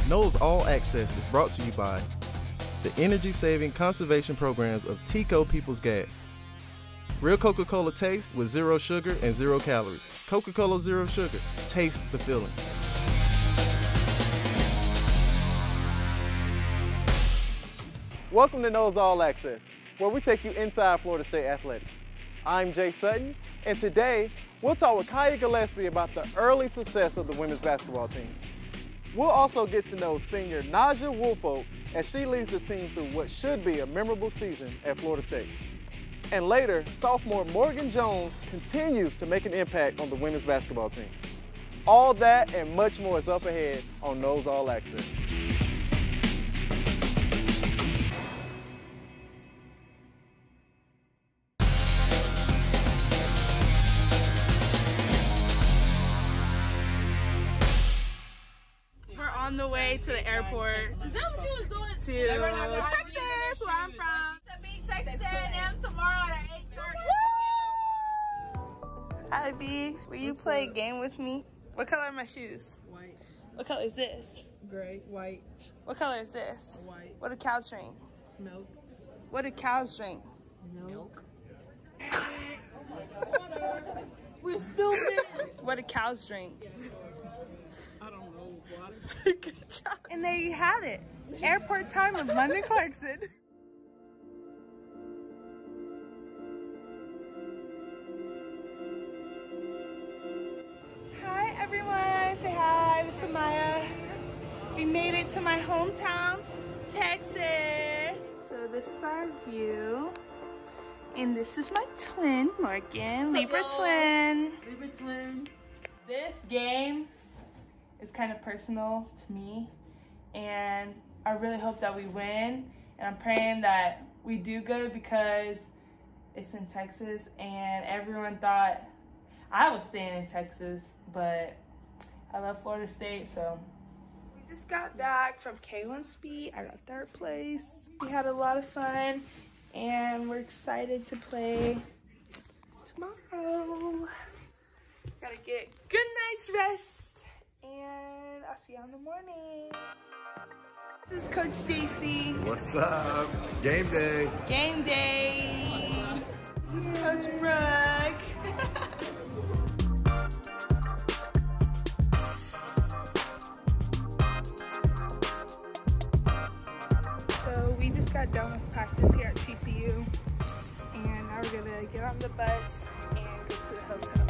Noles All Access is brought to you by the energy-saving conservation programs of Tico People's Gas. Real Coca-Cola taste with 0 sugar and 0 calories. Coca-Cola Zero Sugar. Taste the feeling. Welcome to Noles All Access, where we take you inside Florida State athletics. I'm Jay Sutton, and today we'll talk with Kaya Gillespie about the early success of the women's basketball team. We'll also get to know senior NAUSIA WOOLFOLK as she leads the team through what should be a memorable season at Florida State. And later, sophomore Morgan Jones continues to make an impact on the women's basketball team. All that and much more is up ahead on Noles All Access. On the way to the airport. Is that what you was doing? To Texas, where I'm from. To meet Texas A&M tomorrow at 8:30. Hi, B. Will you play a game with me? What color are my shoes? White. What color is this? Gray. White. What color is this? White. What do cows drink? Milk. What do cows drink? Milk. We're stupid. What do cows drink? I don't know. Water. Good job. And there you have it. Airport time with London Clarkson. Hi everyone. Say hi. This is Maya. We made it to my hometown, Texas. So this is our view. And this is my twin, Morgan. Libra twin. Libra twin. This game is kind of personal to me, and I really hope that we win, and I'm praying that we do good because it's in Texas, and everyone thought I was staying in Texas, but I love Florida State, so. We just got back from K1 Speed. I got 3rd place. We had a lot of fun, and we're excited to play tomorrow. Gotta get good night's rest. And I'll see you in the morning. This is Coach Stacy. What's up? Game day. Game day. This is Coach Brooke. So we just got done with practice here at TCU. And now we're gonna get on the bus and go to the hotel.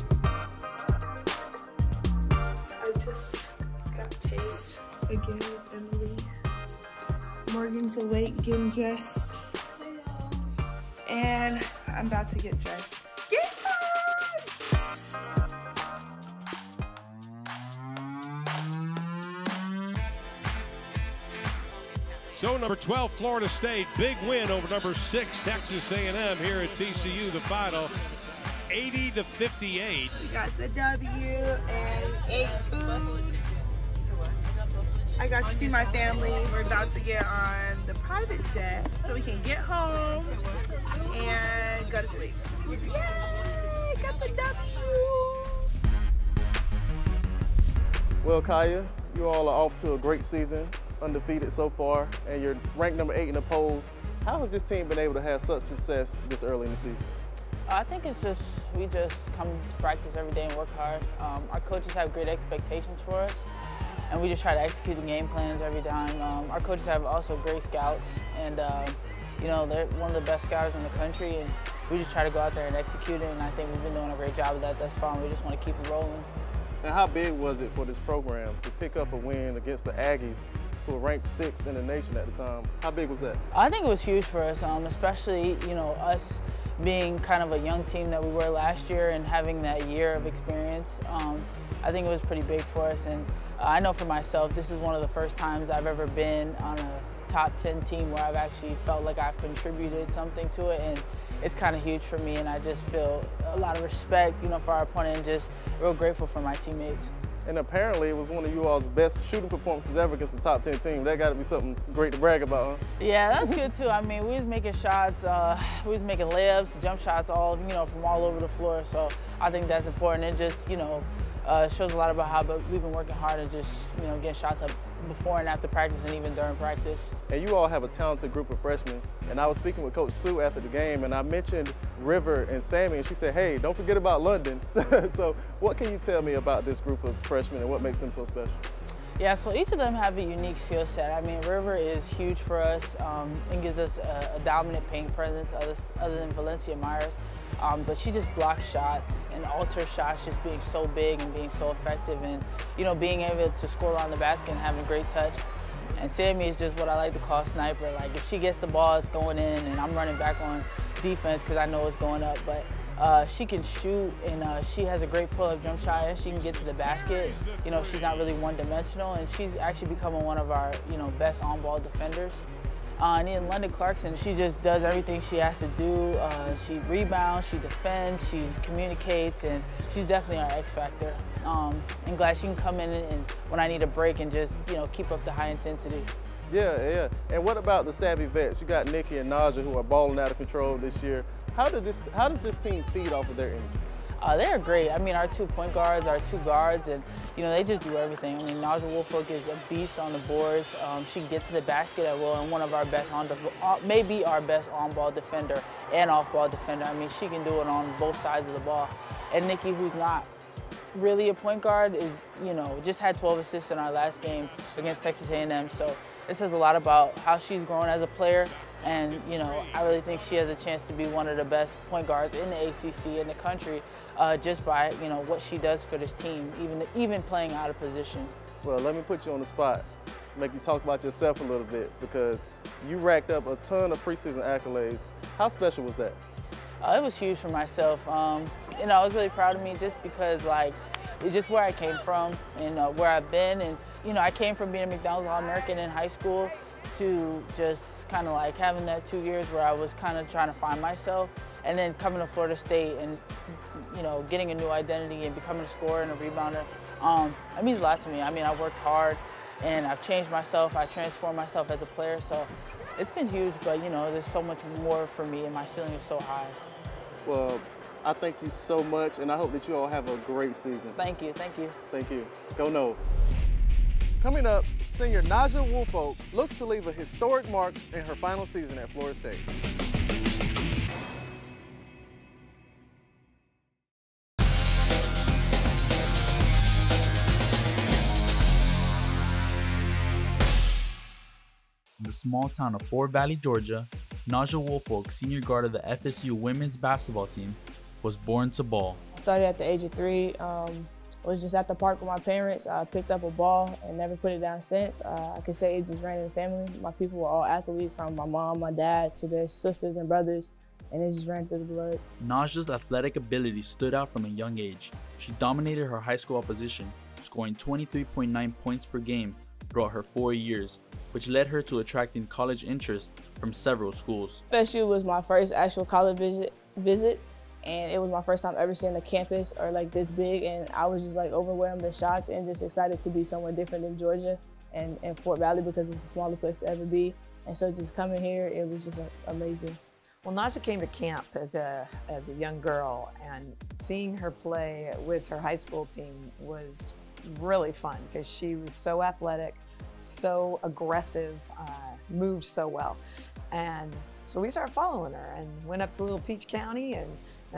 I just got taped again with Emily. Morgan's awake getting dressed. And I'm about to get dressed. Get on! So number 12, Florida State, big win over number 6, Texas A&M here at TCU, the final. 80-58. We got the W and ate food. I got to see my family. We're about to get on the private jet so we can get home and go to sleep. Yay! Got the W! Well, Kaya, you all are off to a great season, undefeated so far, and you're ranked number 8 in the polls. How has this team been able to have such success this early in the season? I think it's just, we just come to practice every day and work hard. Our coaches have great expectations for us, and we just try to execute the game plans every time. Our coaches have also great scouts, and you know, they're one of the best scouters in the country, and we just try to go out there and execute it, and I think we've been doing a great job of that thus far, and we just want to keep it rolling. And how big was it for this program to pick up a win against the Aggies, who were ranked 6th in the nation at the time? How big was that? I think it was huge for us, especially, you know, us being kind of a young team that we were last year and having that year of experience. I think it was pretty big for us, and I know for myself, this is one of the first times I've ever been on a top 10 team where I've actually felt like I've contributed something to it, and it's kind of huge for me, and I just feel a lot of respect, you know, for our opponent, and just real grateful for my teammates. And apparently it was one of you all's best shooting performances ever against the top 10 team. That got to be something great to brag about, huh? Yeah, that's good too. I mean, we was making shots, we was making layups, jump shots, all, you know, from all over the floor. So I think that's important. It just, you know, shows a lot about how we've been working hard and just, you know, getting shots up. before and after practice and even during practice. And you all have a talented group of freshmen. And I was speaking with Coach Sue after the game, and I mentioned River and Sammy, and she said, hey, don't forget about London. So what can you tell me about this group of freshmen and what makes them so special? Yeah, so each of them have a unique skill set. I mean, River is huge for us and gives us a dominant paint presence other than Valencia Myers. But she just blocks shots and alters shots, just being so big and being so effective and, you know, being able to score on the basket and having great touch. And Sammy is just what I like to call sniper. Like, if she gets the ball, it's going in, and I'm running back on defense because I know it's going up. But she can shoot, and she has a great pull-up jump shot, and she can get to the basket. You know, she's not really one-dimensional, and she's actually becoming one of our, you know, best on-ball defenders. And then London Clarkson, she just does everything she has to do. She rebounds, she defends, she communicates, and she's definitely our X factor. I'm glad she can come in and when I need a break and just, you know, keep up the high intensity. Yeah. And what about the savvy vets? You got Nikki and Nausea who are balling out of control this year. How does this team feed off of their energy? They're great. I mean, our 2 point guards, our 2 guards, and, you know, they just do everything. I mean, NAUSIA WOOLFOLK is a beast on the boards. She gets to the basket at will, and one of our best maybe our best on-ball defender and off-ball defender. I mean, she can do it on both sides of the ball. And Nikki, who's not really a point guard, is, you know, just had 12 assists in our last game against Texas A&M. So this says a lot about how she's grown as a player. And, you know, I really think she has a chance to be one of the best point guards in the ACC in the country just by, you know, what she does for this team, even playing out of position. Well, let me put you on the spot, make you talk about yourself a little bit, because you racked up a ton of preseason accolades. How special was that? It was huge for myself. You know, I was really proud of me just because, like, it's just where I came from and where I've been. And, you know, I came from being a McDonald's All-American in high school to just kind of like having that 2 years where I was kind of trying to find myself, and then coming to Florida State and, you know, getting a new identity and becoming a scorer and a rebounder. It means a lot to me. I mean, I worked hard and I've changed myself. I transformed myself as a player. So it's been huge, but, you know, there's so much more for me and my ceiling is so high. Well, I thank you so much, and I hope that you all have a great season. Thank you, thank you. Thank you. Go Noles. Coming up, senior NAUSIA WOOLFOLK looks to leave a historic mark in her final season at Florida State. In the small town of Fort Valley, Georgia, NAUSIA WOOLFOLK, senior guard of the FSU women's basketball team, was born to ball. I started at the age of 3. Was just at the park with my parents. I picked up a ball and never put it down since. I could say it just ran in the family. My people were all athletes, from my mom, my dad, to their sisters and brothers, and it just ran through the blood. NAUSIA's athletic ability stood out from a young age. She dominated her high school opposition, scoring 23.9 points per game throughout her 4 years, which led her to attracting college interest from several schools. FSU was my first actual college visit. And it was my first time ever seeing a campus or like this big, and I was just like overwhelmed and shocked and just excited to be somewhere different than Georgia and Fort Valley, because it's the smaller place to ever be. And so just coming here, it was just amazing. Well, NAUSIA came to camp as a young girl, and seeing her play with her high school team was really fun because she was so athletic, so aggressive, moved so well. And so we started following her and went up to Little Peach County and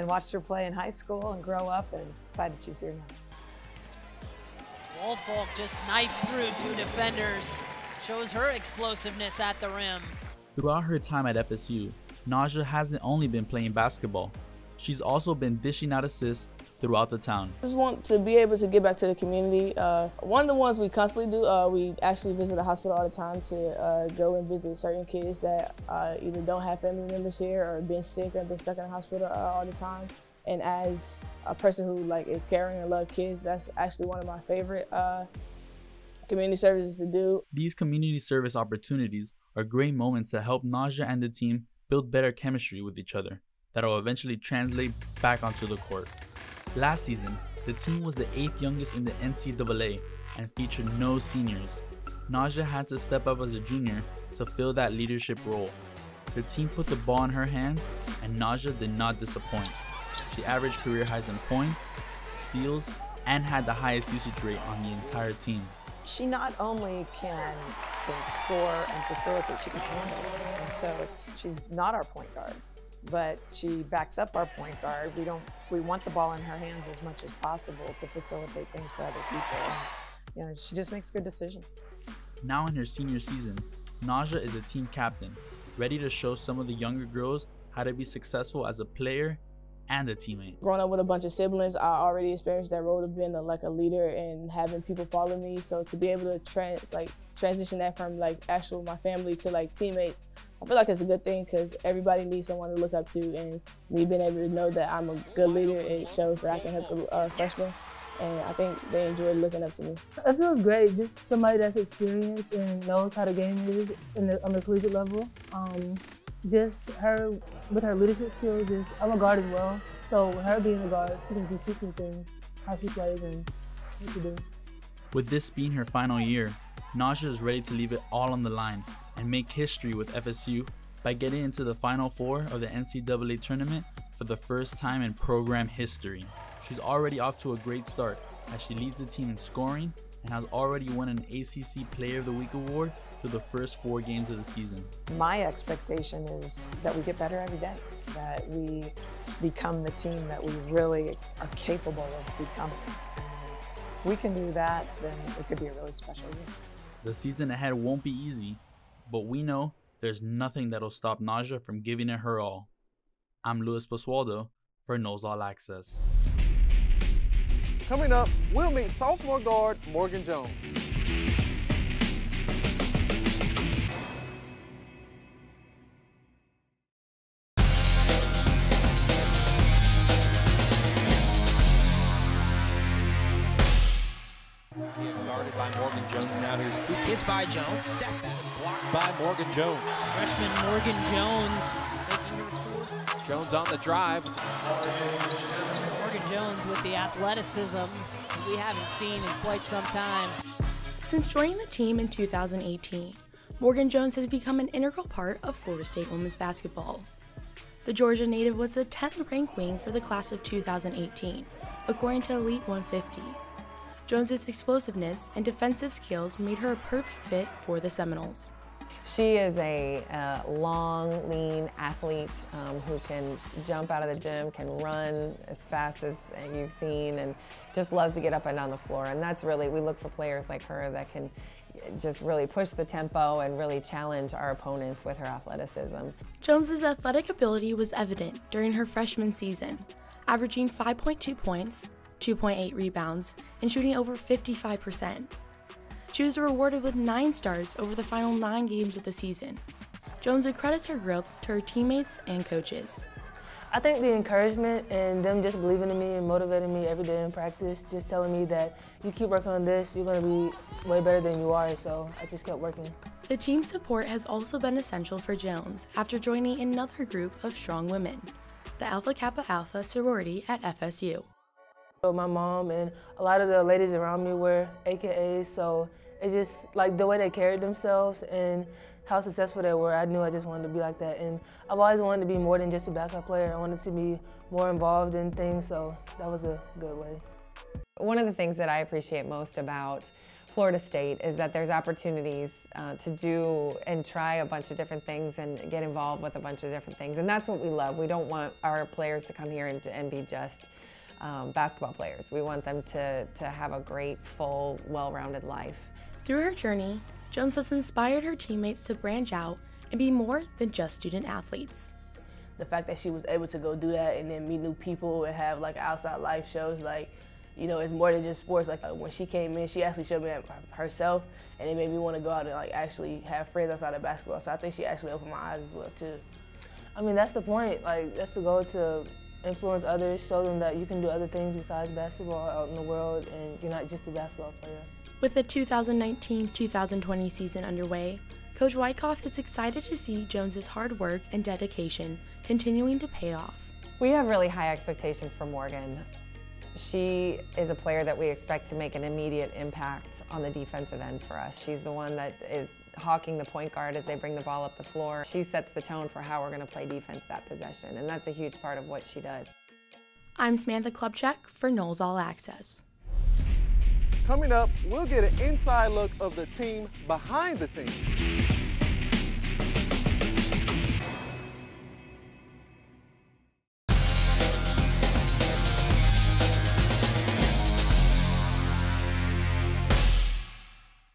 watched her play in high school and grow up, and decided she's here now. WOOLFOLK just knifes through 2 defenders, shows her explosiveness at the rim. Throughout her time at FSU, NAUSIA hasn't only been playing basketball. She's also been dishing out assists throughout the town. I just want to be able to give back to the community. One of the ones we constantly do, we actually visit the hospital all the time to go and visit certain kids that either don't have family members here or been sick or been stuck in the hospital all the time. And as a person who is caring and loves kids, that's actually one of my favorite community services to do. These community service opportunities are great moments that help NAUSIA and the team build better chemistry with each other that will eventually translate back onto the court. Last season, the team was the 8th youngest in the NCAA and featured no seniors. NAUSIA had to step up as a junior to fill that leadership role. The team put the ball in her hands, and NAUSIA did not disappoint. She averaged career highs in points, steals, and had the highest usage rate on the entire team. She not only can score and facilitate, she can handle it. And so she's not our point guard, but she backs up our point guard. We want the ball in her hands as much as possible to facilitate things for other people. And, she just makes good decisions. Now in her senior season, NAUSIA is a team captain, ready to show some of the younger girls how to be successful as a player and a teammate. Growing up with a bunch of siblings, I already experienced that role of being a leader and having people follow me. So to be able to transition that from my family to teammates, I feel like it's a good thing because everybody needs someone to look up to, and me being able to know that I'm a good leader, it shows that I can help the freshmen, and I think they enjoy looking up to me. It feels great, just somebody that's experienced and knows how the game is on the collegiate level. Just her, with her leadership skills, I'm a guard as well, so her being a guard, she can just teach me things, how she plays and what to do. With this being her final year, NAUSIA is ready to leave it all on the line and make history with FSU by getting into the Final Four of the NCAA tournament for the first time in program history. She's already off to a great start as she leads the team in scoring and has already won an ACC Player of the Week award through the first 4 games of the season. My expectation is that we get better every day, that we become the team that we really are capable of becoming. And if we can do that, then it could be a really special year. The season ahead won't be easy, but we know there's nothing that'll stop NAUSIA from giving it her all. I'm Luis Basualdo for Noles All Access. Coming up, we'll meet sophomore guard Morgan Jones. Guarded by Morgan Jones. Now here's Cooper. Hits by Jones. Step back. Blocked by Morgan Jones. Freshman Morgan Jones making her fourth. Jones on the drive. Morgan Jones with the athleticism we haven't seen in quite some time. Since joining the team in 2018, Morgan Jones has become an integral part of Florida State women's basketball. The Georgia native was the 10th ranked wing for the class of 2018, according to Elite 150. Jones's explosiveness and defensive skills made her a perfect fit for the Seminoles. She is a long, lean athlete who can jump out of the gym, can run as fast as you've seen, and just loves to get up and down the floor. And that's really, we look for players like her that can just really push the tempo and really challenge our opponents with her athleticism. Jones's athletic ability was evident during her freshman season, averaging 5.2 points, 2.8 rebounds, and shooting over 55%. She was rewarded with 9 stars over the final 9 games of the season. Jones accredits her growth to her teammates and coaches. I think the encouragement and them just believing in me and motivating me every day in practice, just telling me that you keep working on this, you're going to be way better than you are, so I just kept working. The team's support has also been essential for Jones after joining another group of strong women, the Alpha Kappa Alpha sorority at FSU. So my mom and a lot of the ladies around me were AKAs, so it's just like the way they carried themselves and how successful they were. I knew I just wanted to be like that, and I've always wanted to be more than just a basketball player. I wanted to be more involved in things, so that was a good way. One of the things that I appreciate most about Florida State is that there's opportunities to do and try a bunch of different things and get involved with a bunch of different things, and that's what we love. We don't want our players to come here and be just basketball players. We want them to have a great, full, well-rounded life. Through her journey, Jones has inspired her teammates to branch out and be more than just student athletes. The fact that she was able to go do that and then meet new people and have outside life shows it's more than just sports. When she came in, she actually showed me that herself, and it made me want to go out and actually have friends outside of basketball. So I think she actually opened my eyes as well too. I mean, that's the point. That's the goal, to influence others, show them that you can do other things besides basketball out in the world, and you're not just a basketball player. With the 2019-2020 season underway, Coach Wyckoff is excited to see Jones's hard work and dedication continuing to pay off. We have really high expectations for Morgan. She is a player that we expect to make an immediate impact on the defensive end for us. She's the one that is hawking the point guard as they bring the ball up the floor. She sets the tone for how we're going to play defense that possession, and that's a huge part of what she does. I'm Samantha Klubchak for Noles All Access. Coming up, we'll get an inside look of the team behind the team.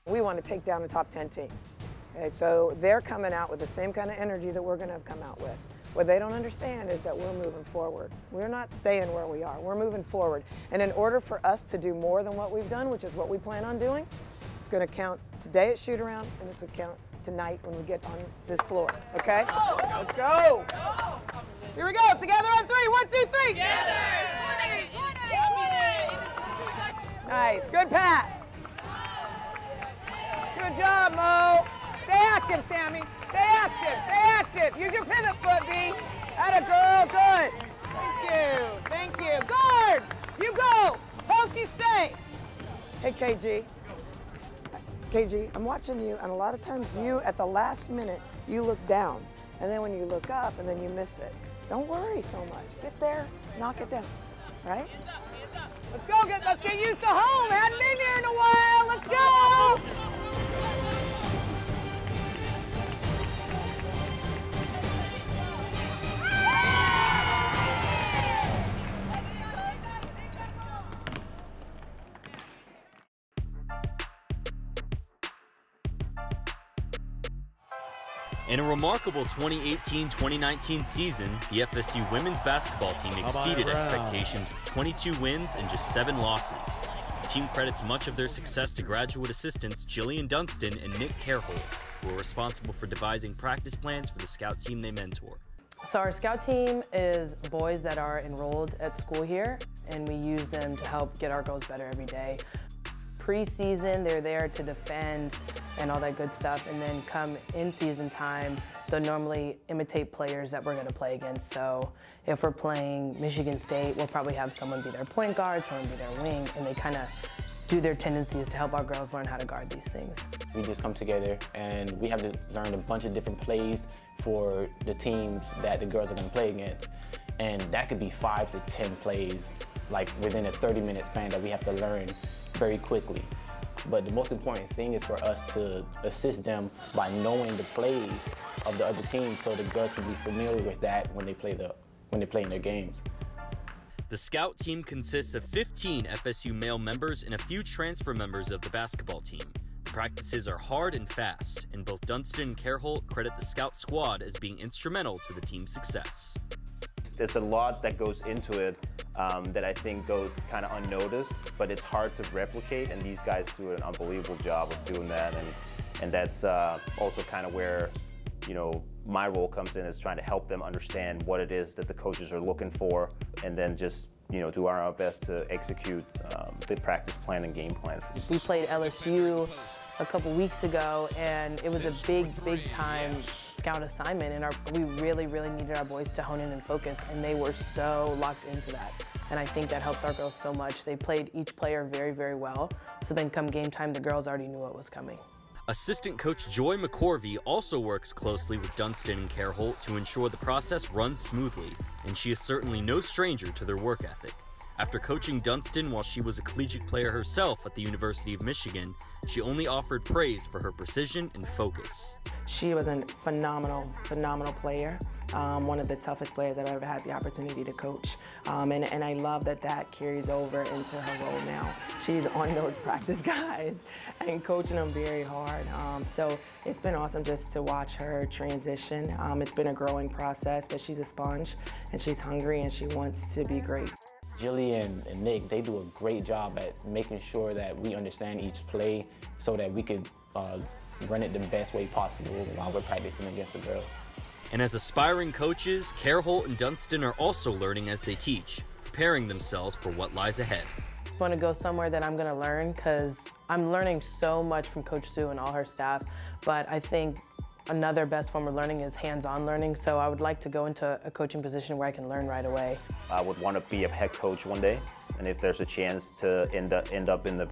We want to take down the top 10 team. Okay, so they're coming out with the same kind of energy that we're going to come out with. What they don't understand is that we're moving forward. We're not staying where we are. We're moving forward. And in order for us to do more than what we've done, which is what we plan on doing, it's going to count today at shoot-around, and it's going to count tonight when we get on this floor. Okay? Let's go. Here we go. Together on three. 1, 2, 3. Together. Nice. Good pass. Good job, Mo. Stay active, Sammy. Stay active. Stay active. Use your pivot foot, B. Atta girl. Good. Thank you. Thank you. Guards, you go. Post, you stay. Hey, KG. KG, I'm watching you, and a lot of times you, at the last minute, you look down. And then when you look up, and then you miss it. Don't worry so much. Get there, knock it down. Right? Let's go. Let's get used to home. Hadn't been here in a while. Let's go. In a remarkable 2018-2019 season, the FSU women's basketball team exceeded expectations with 22 wins and just 7 losses. The team credits much of their success to graduate assistants Jillian Dunstan and Nick Careholt, who were responsible for devising practice plans for the scout team they mentor. So our scout team is boys that are enrolled at school here, and we use them to help get our girls better every day. Pre-season, they're there to defend and all that good stuff, and then come in season time, they'll normally imitate players that we're going to play against. So if we're playing Michigan State, we'll probably have someone be their point guard, someone be their wing, and they kind of do their tendencies to help our girls learn how to guard these things. We just come together and we have to learn a bunch of different plays for the teams that the girls are going to play against. And that could be 5 to 10 plays, like within a 30-minute span that we have to learn very quickly. But the most important thing is for us to assist them by knowing the plays of the other team so the girls can be familiar with that when they play in their games. The scout team consists of 15 FSU male members and a few transfer members of the basketball team. The practices are hard and fast, and both Dunstan and Careholt credit the scout squad as being instrumental to the team's success. There's a lot that goes into it that I think goes kind of unnoticed, but it's hard to replicate, and these guys do an unbelievable job of doing that, and that's also kind of where, you know, my role comes in, is trying to help them understand what it is that the coaches are looking for, and then just, you know, do our best to execute the practice plan and game plan. We played LSU a couple weeks ago, and it was a big time scout assignment, and we really needed our boys to hone in and focus, and they were so locked into that. And I think that helps our girls so much. They played each player very well, so then come game time, the girls already knew what was coming. Assistant coach Joy McCorvey also works closely with Dunstan and Careholt to ensure the process runs smoothly, and she is certainly no stranger to their work ethic. After coaching Dunstan while she was a collegiate player herself at the University of Michigan, she only offered praise for her precision and focus. She was a phenomenal player. One of the toughest players I've ever had the opportunity to coach. And I love that carries over into her role now. She's on those practice guys and coaching them very hard. So it's been awesome just to watch her transition. It's been a growing process, but she's a sponge, and she's hungry, and she wants to be great. Jillian and Nick, they do a great job at making sure that we understand each play so that we could run it the best way possible while we're practicing against the girls. And as aspiring coaches, Careholt and Dunstan are also learning as they teach, preparing themselves for what lies ahead. I want to go somewhere that I'm going to learn, because I'm learning so much from Coach Sue and all her staff, but I think another best form of learning is hands-on learning, so I would like to go into a coaching position where I can learn right away. I would want to be a head coach one day, and if there's a chance to end up in the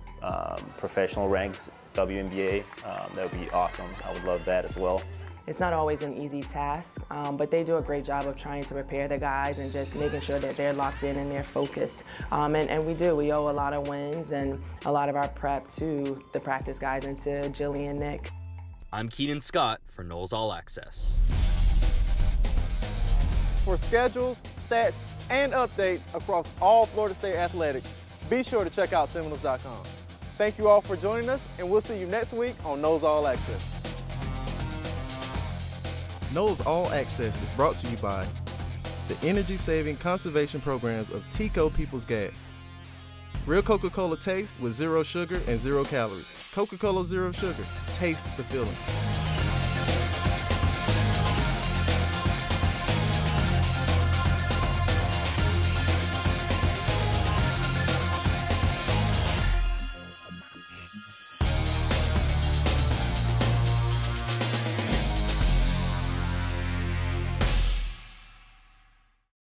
professional ranks, WNBA, that would be awesome. I would love that as well. it's not always an easy task, but they do a great job of trying to prepare the guys and just making sure that they're locked in and they're focused. And we owe a lot of wins and a lot of our prep to the practice guys and to Jillian and Nick. I'm Keenan Scott for Noles All Access. For schedules, stats, and updates across all Florida State athletics, be sure to check out Seminoles.com. Thank you all for joining us, and we'll see you next week on Noles All Access. Noles All Access is brought to you by the energy-saving conservation programs of Tico People's Gas. Real Coca-Cola taste with 0 sugar and 0 calories. Coca-Cola Zero Sugar. Taste the feeling.